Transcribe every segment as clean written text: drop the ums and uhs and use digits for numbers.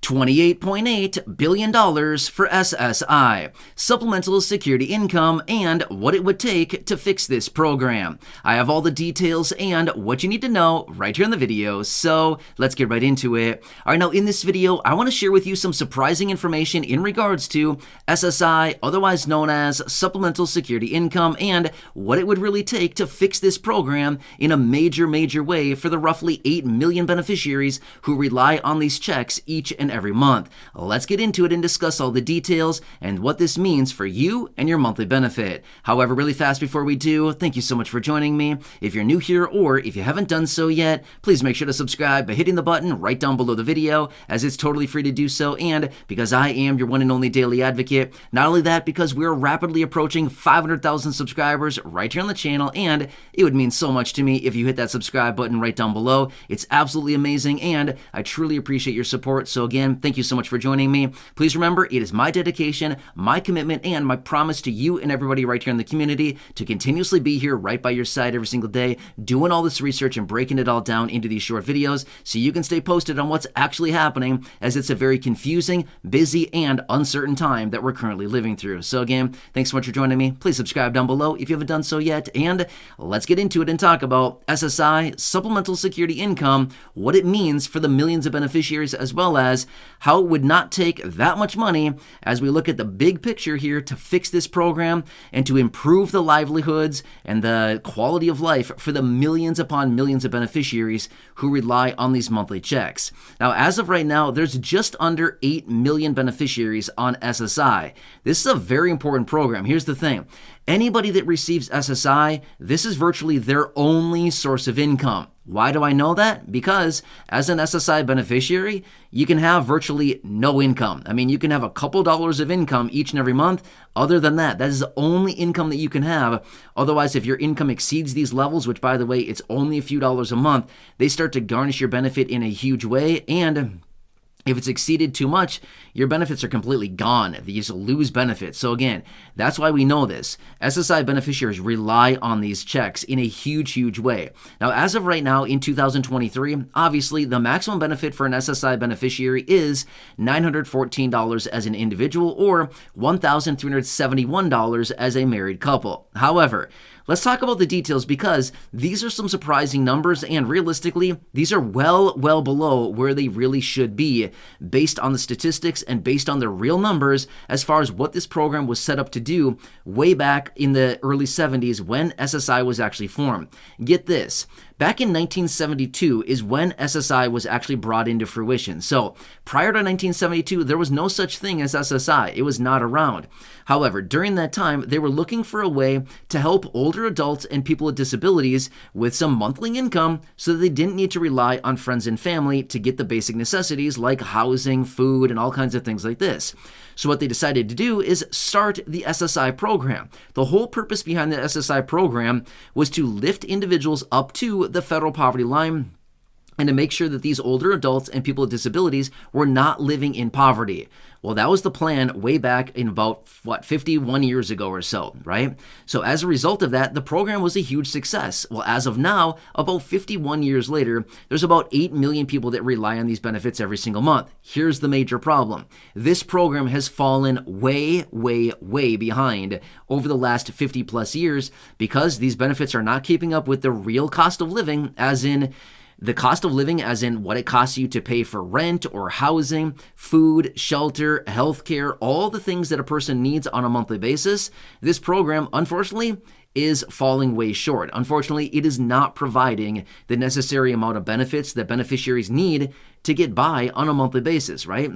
$28.8 billion for SSI, Supplemental Security Income, and what it would take to fix this program. I have all the details and what you need to know right here in the video, so let's get right into it. All right, now in this video, I want to share with you some surprising information in regards to SSI, otherwise known as Supplemental Security Income, and what it would really take to fix this program in a major way for the roughly 8 million beneficiaries who rely on these checks each and every month. Let's get into it and discuss all the details and what this means for you and your monthly benefit. However, really fast before we do, thank you so much for joining me. If you're new here or if you haven't done so yet, please make sure to subscribe by hitting the button right down below the video, as it's totally free to do so, and because I am your one and only daily advocate. Not only that, because we're rapidly approaching 500,000 subscribers right here on the channel, and it would mean so much to me if you hit that subscribe button right down below. It's absolutely amazing, and I truly appreciate your support. So again, thank you so much for joining me. Please remember, it is my dedication, my commitment, and my promise to you and everybody right here in the community to continuously be here right by your side every single day, doing all this research and breaking it all down into these short videos so you can stay posted on what's actually happening, as it's a very confusing, busy, and uncertain time that we're currently living through. So again, thanks so much for joining me. Please subscribe down below if you haven't done so yet, and let's get into it and talk about SSI, Supplemental Security Income, what it means for the millions of beneficiaries, as well as how it would not take that much money as we look at the big picture here to fix this program and to improve the livelihoods and the quality of life for the millions upon millions of beneficiaries who rely on these monthly checks. Now, as of right now, there's just under 8 million beneficiaries on SSI. This is a very important program. Here's the thing. Anybody that receives SSI, this is virtually their only source of income. Why do I know that? Because as an SSI beneficiary, you can have virtually no income. I mean, you can have a couple dollars of income each and every month. Other than that, that is the only income that you can have. Otherwise, if your income exceeds these levels, which by the way, it's only a few dollars a month, they start to garnish your benefit in a huge way. And if it's exceeded too much, your benefits are completely gone. You just lose benefits. So again, that's why we know this. SSI beneficiaries rely on these checks in a huge way. Now, as of right now in 2023, obviously the maximum benefit for an SSI beneficiary is $914 as an individual or $1,371 as a married couple. However, let's talk about the details, because these are some surprising numbers, and realistically, these are well below where they really should be based on the statistics and based on the real numbers as far as what this program was set up to do way back in the early 70s when SSI was actually formed. Get this. Back in 1972 is when SSI was actually brought into fruition. So prior to 1972, there was no such thing as SSI. It was not around. However, during that time, they were looking for a way to help older adults and people with disabilities with some monthly income so that they didn't need to rely on friends and family to get the basic necessities like housing, food, and all kinds of things like this. So what they decided to do is start the SSI program. The whole purpose behind the SSI program was to lift individuals up to the federal poverty line and to make sure that these older adults and people with disabilities were not living in poverty. Well, that was the plan way back in about, 51 years ago or so, right? So as a result of that, the program was a huge success. Well, as of now, about 51 years later, there's about 8 million people that rely on these benefits every single month. Here's the major problem. This program has fallen way behind over the last 50 plus years because these benefits are not keeping up with the real cost of living, as in the cost of living, as in what it costs you to pay for rent or housing, food, shelter, healthcare, all the things that a person needs on a monthly basis. This program, unfortunately, is falling way short. Unfortunately, it is not providing the necessary amount of benefits that beneficiaries need to get by on a monthly basis, right?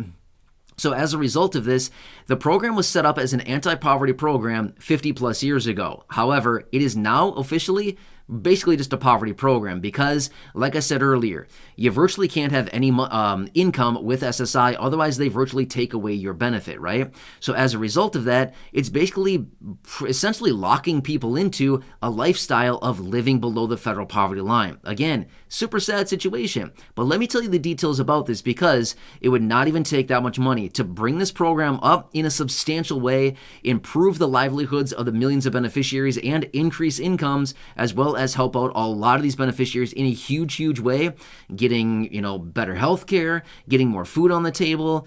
So as a result of this, the program was set up as an anti-poverty program 50 plus years ago. However, it is now officially basically just a poverty program because, like I said earlier, you virtually can't have any income with SSI, otherwise they virtually take away your benefit, right? So as a result of that, it's basically essentially locking people into a lifestyle of living below the federal poverty line. Again, super sad situation, but let me tell you the details about this because it would not even take that much money to bring this program up in a substantial way, improve the livelihoods of the millions of beneficiaries, and increase incomes, as well as help out a lot of these beneficiaries in a huge, huge way, getting, better health care, getting more food on the table,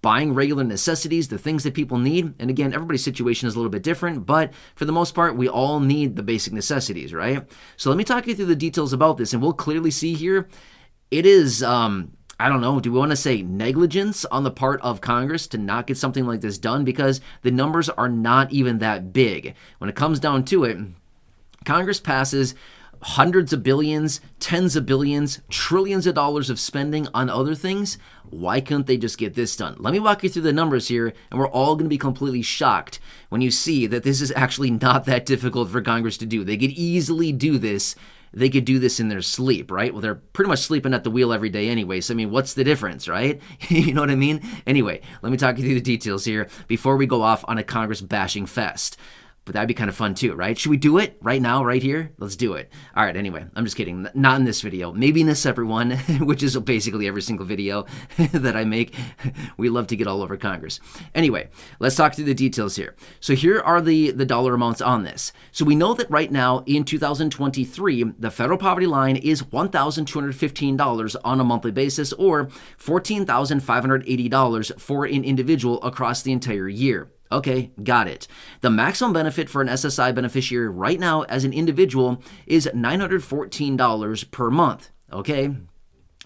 buying regular necessities, the things that people need. And again, everybody's situation is a little bit different, but for the most part, we all need the basic necessities, right? So let me talk you through the details about this, and we'll clearly see here, it is, I don't know, do we want to say negligence on the part of Congress to not get something like this done? Because the numbers are not even that big. When it comes down to it, Congress passes hundreds of billions, tens of billions, trillions of dollars of spending on other things. Why couldn't they just get this done? Let me walk you through the numbers here, and we're all going to be completely shocked when you see that this is actually not that difficult for Congress to do. They could easily do this. They could do this in their sleep, right? Well, they're pretty much sleeping at the wheel every day anyway. So, I mean, what's the difference, right? You know what I mean? Anyway, let me talk you through the details here before we go off on a Congress bashing fest. But that'd be kind of fun too, right? Should we do it right now, right here? Let's do it. All right, anyway, I'm just kidding. Not in this video. Maybe in a separate one, which is basically every single video that I make. We love to get all over Congress. Anyway, let's talk through the details here. So here are the dollar amounts on this. So we know that right now in 2023, the federal poverty line is $1,215 on a monthly basis, or $14,580 for an individual across the entire year. Okay, got it. The maximum benefit for an SSI beneficiary right now as an individual is $914 per month. Okay,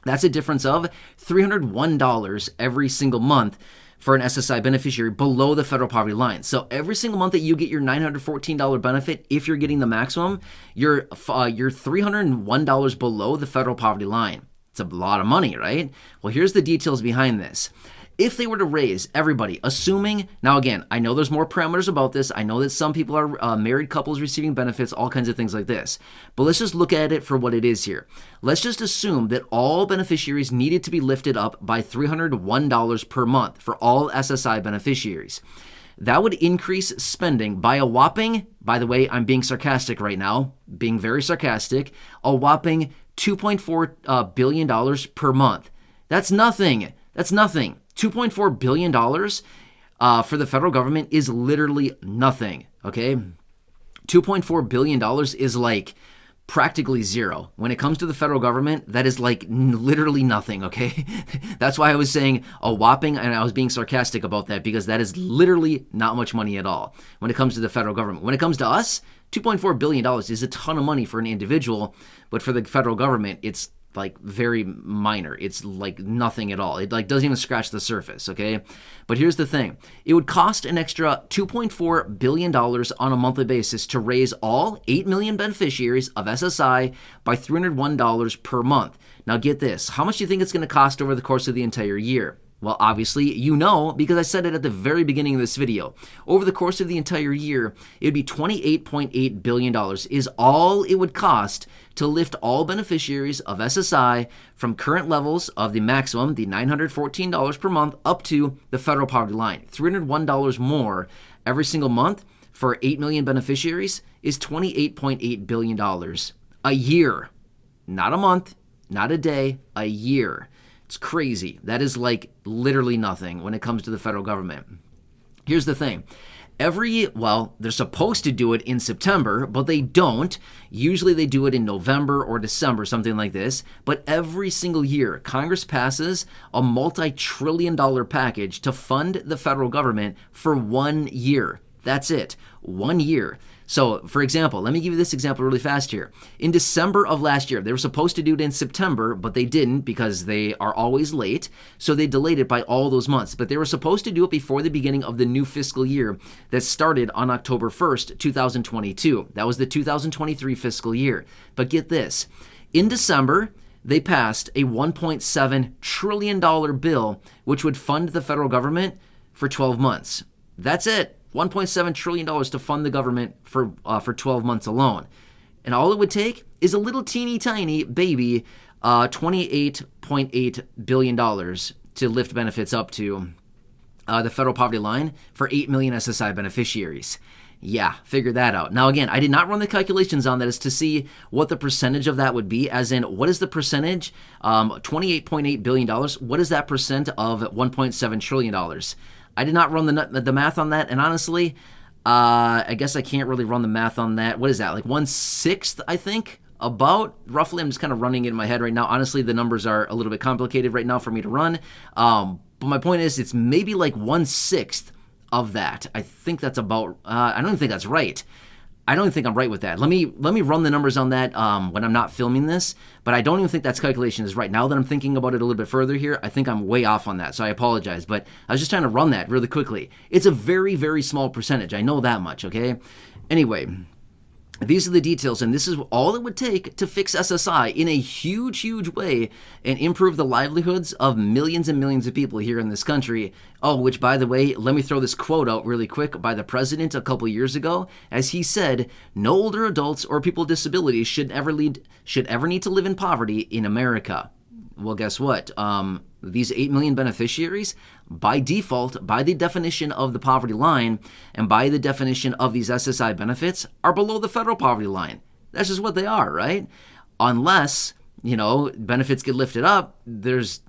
that's a difference of $301 every single month for an SSI beneficiary below the federal poverty line. So every single month that you get your $914 benefit, if you're getting the maximum, you're $301 below the federal poverty line. It's a lot of money, right? Well, here's the details behind this. If they were to raise everybody, assuming, now again, I know there's more parameters about this. I know that some people are married couples receiving benefits, all kinds of things like this. But let's just look at it for what it is here. Let's just assume that all beneficiaries needed to be lifted up by $301 per month for all SSI beneficiaries. That would increase spending by a whopping, by the way, I'm being sarcastic right now, being very sarcastic, a whopping $2.4 billion per month. That's nothing. That's nothing. $2.4 billion for the federal government is literally nothing, okay? $2.4 billion is like practically zero. When it comes to the federal government, that is like literally nothing, okay? That's why I was saying a whopping, and I was being sarcastic about that, because that is literally not much money at all when it comes to the federal government. When it comes to us, $2.4 billion is a ton of money for an individual, but for the federal government, it's like very minor. It's like nothing at all. It like doesn't even scratch the surface, okay? But here's the thing. It would cost an extra $2.4 billion on a monthly basis to raise all 8 million beneficiaries of SSI by $301 per month. Now get this. How much do you think it's going to cost over the course of the entire year? Well, obviously, you know, because I said it at the very beginning of this video. Over the course of the entire year, it would be $28.8 billion is all it would cost to lift all beneficiaries of SSI from current levels of the maximum, the $914 per month, up to the federal poverty line. $301 more every single month for 8 million beneficiaries is $28.8 billion a year. Not a month, not a day, a year. It's crazy. That is like literally nothing when it comes to the federal government. Here's the thing. They're supposed to do it in September, but they don't. Usually they do it in November or December, something like this. But every single year, Congress passes a multi-trillion-dollar package to fund the federal government for 1 year. That's it. 1 year. So, for example, let me give you this example really fast here. In December of last year, they were supposed to do it in September, but they didn't because they are always late. So they delayed it by all those months. But they were supposed to do it before the beginning of the new fiscal year that started on October 1st, 2022. That was the 2023 fiscal year. But get this. In December, they passed a $1.7 trillion bill, which would fund the federal government for 12 months. That's it. $1.7 trillion to fund the government for 12 months alone. And all it would take is a little teeny tiny baby $28.8 billion to lift benefits up to the federal poverty line for 8 million SSI beneficiaries. Yeah, figure that out. Now, again, I did not run the calculations on that as to see what the percentage of that would be, as in what is the percentage? $28.8 billion. What is that percent of $1.7 trillion? I did not run the math on that, and honestly, I guess I can't really run the math on that. What is that, like 1/6, I think? About, roughly. I'm just kind of running it in my head right now. Honestly, the numbers are a little bit complicated right now for me to run. But my point is, it's maybe like 1/6 of that. I think that's about, I don't even think that's right. I don't even think I'm right with that. Let me run the numbers on that when I'm not filming this, but I don't even think that calculation is right. Now that I'm thinking about it a little bit further here, I think I'm way off on that, so I apologize, but I was just trying to run that really quickly. It's a very, very small percentage. I know that much, okay? Anyway, these are the details, and this is all it would take to fix SSI in a huge, huge way and improve the livelihoods of millions and millions of people here in this country. Oh, which, by the way, let me throw this quote out really quick by the president a couple years ago, as he said, "No older adults or people with disabilities should ever need to live in poverty in America." Well, guess what? These 8 million beneficiaries, by default, by the definition of the poverty line, and by the definition of these SSI benefits, are below the federal poverty line. That's just what they are, right? Unless, benefits get lifted up, this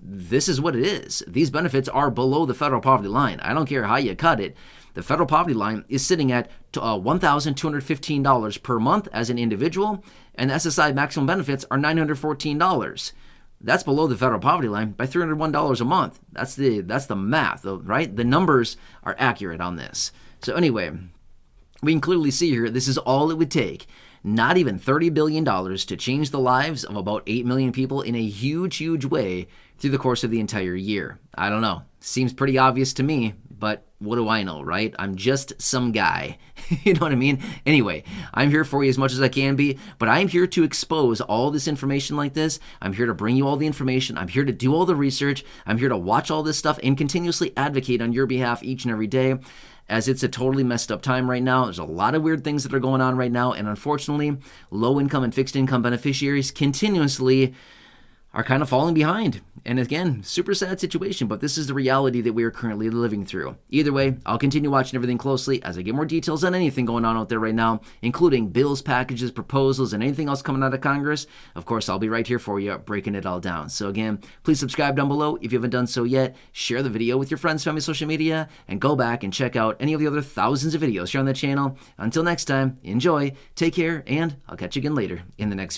is what it is. These benefits are below the federal poverty line. I don't care how you cut it. The federal poverty line is sitting at $1,215 per month as an individual, and the SSI maximum benefits are $914. That's below the federal poverty line by $301 a month. That's the math, right? The numbers are accurate on this. So anyway, we can clearly see here, this is all it would take. Not even $30 billion to change the lives of about 8 million people in a huge, huge way through the course of the entire year. I don't know. Seems pretty obvious to me, but what do I know, right? I'm just some guy. You know what I mean? Anyway, I'm here for you as much as I can be, but I'm here to expose all this information like this. I'm here to bring you all the information. I'm here to do all the research. I'm here to watch all this stuff and continuously advocate on your behalf each and every day, as it's a totally messed up time right now. There's a lot of weird things that are going on right now, and unfortunately, low-income and fixed-income beneficiaries continuously are kind of falling behind. And again, super sad situation, but this is the reality that we are currently living through. Either way, I'll continue watching everything closely as I get more details on anything going on out there right now, including bills, packages, proposals, and anything else coming out of Congress. Of course, I'll be right here for you, breaking it all down. So again, please subscribe down below if you haven't done so yet. Share the video with your friends, family, social media, and go back and check out any of the other thousands of videos here on the channel. Until next time, enjoy, take care, and I'll catch you again later in the next video.